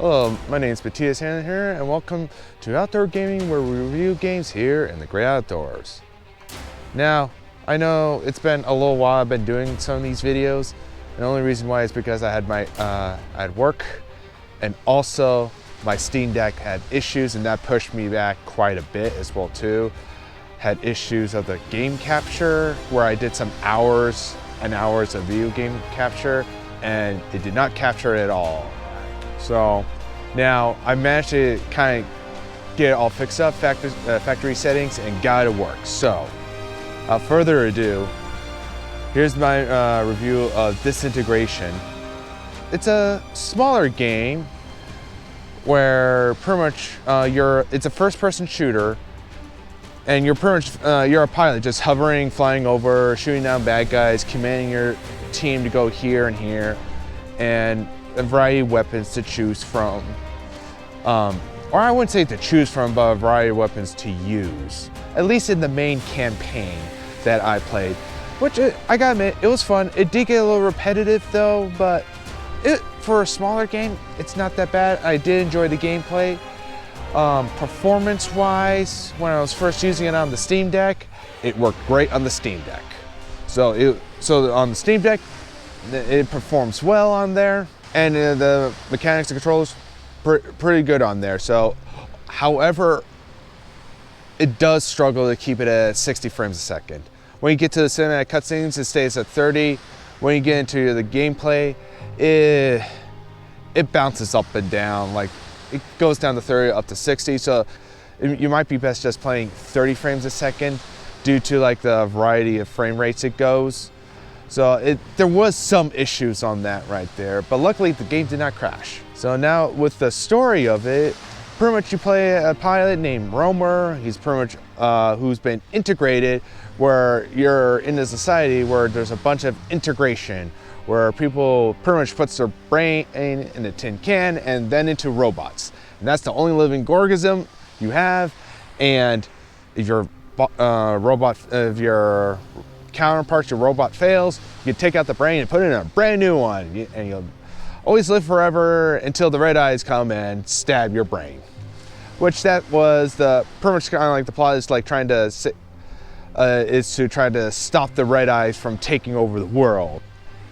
Hello, my name is Matthias Hannon here, and welcome to Outdoor Gaming, where we review games here in the great outdoors. Now, I know it's been a little while I've been doing some of these videos, and the only reason why is because I had I had work, and also my Steam Deck had issues, and that pushed me back quite a bit as well too. Had issues of the game capture, where I did some hours and hours of video game capture, and it did not capture it at all. So now I managed to kind of get it all fixed up, factory settings, and got it to work. So without further ado, here's my review of Disintegration. It's a smaller game where pretty much it's a first-person shooter, and you're pretty much you're a pilot, just hovering, flying over, shooting down bad guys, commanding your team to go here and here, and a variety of weapons to choose from. Or I wouldn't say to choose from, but a variety of weapons to use. At least in the main campaign that I played. Which, I gotta admit, it was fun. It did get a little repetitive though, but for a smaller game, it's not that bad. I did enjoy the gameplay. Performance-wise, when I was first using it on the Steam Deck, it worked great on the Steam Deck. So on the Steam Deck, it performs well on there. And the mechanics and controls, pretty good on there. So, however, it does struggle to keep it at 60 frames a second. When you get to the cinematic cutscenes, it stays at 30. When you get into the gameplay, it bounces up and down. Like, it goes down to 30, up to 60. So, you might be best just playing 30 frames a second due to like the variety of frame rates it goes. So there was some issues on that right there, but luckily the game did not crash. So now with the story of it, pretty much you play a pilot named Romer. He's pretty much who's been integrated, where you're in a society where there's a bunch of integration, where people pretty much puts their brain in a tin can and then into robots. And that's the only living organism you have. And if your counterparts, your robot fails, you take out the brain and put in a brand new one, and you'll always live forever until the red eyes come and stab your brain. Which that was pretty much kind of like the plot is like trying to try to stop the red eyes from taking over the world.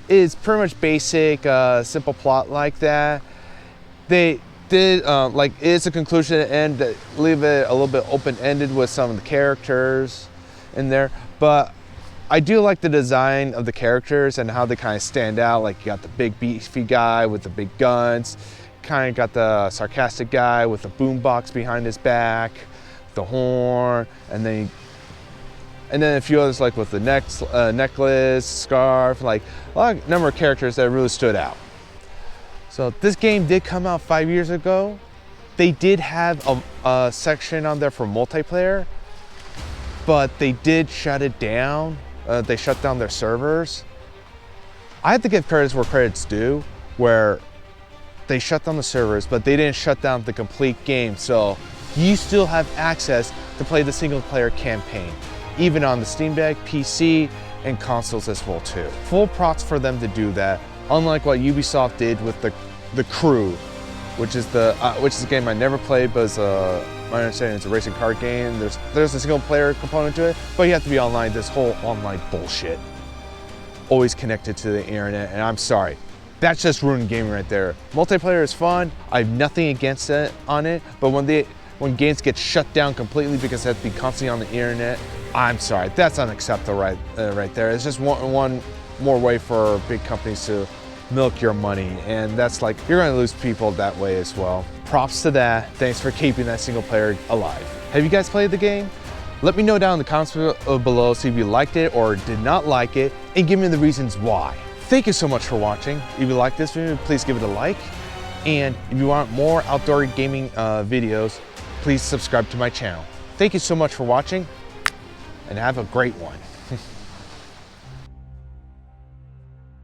It's pretty much basic, simple plot like that. They did it's a conclusion and leave it a little bit open-ended with some of the characters in there, but I do like the design of the characters and how they kind of stand out. Like, you got the big beefy guy with the big guns, kind of got the sarcastic guy with the boombox behind his back, the horn, and then a few others like with the necklace, scarf, like a number of characters that really stood out. So this game did come out 5 years ago. They did have a section on there for multiplayer, but they did shut it down. They shut down their servers. I have to give credits where credit's due, where they shut down the servers, but they didn't shut down the complete game. So you still have access to play the single player campaign, even on the Steam Deck, PC, and consoles as well too. Full props for them to do that, unlike what Ubisoft did with the Crew, which is a game I never played, but my understanding it's a racing car game. There's a single player component to it, but you have to be online. This whole online bullshit. Always connected to the internet, and I'm sorry. That's just ruined gaming right there. Multiplayer is fun. I have nothing against it on it, but when games get shut down completely because they have to be constantly on the internet, I'm sorry. That's unacceptable right there. It's just one more way for big companies to milk your money, and that's like, you're gonna lose people that way as well. Props to that. Thanks for keeping that single player alive. Have you guys played the game? Let me know down in the comments below, see if you liked it or did not like it, and give me the reasons why. Thank you so much for watching. If you like this video, please give it a like. And if you want more outdoor gaming videos, please subscribe to my channel. Thank you so much for watching, and have a great one.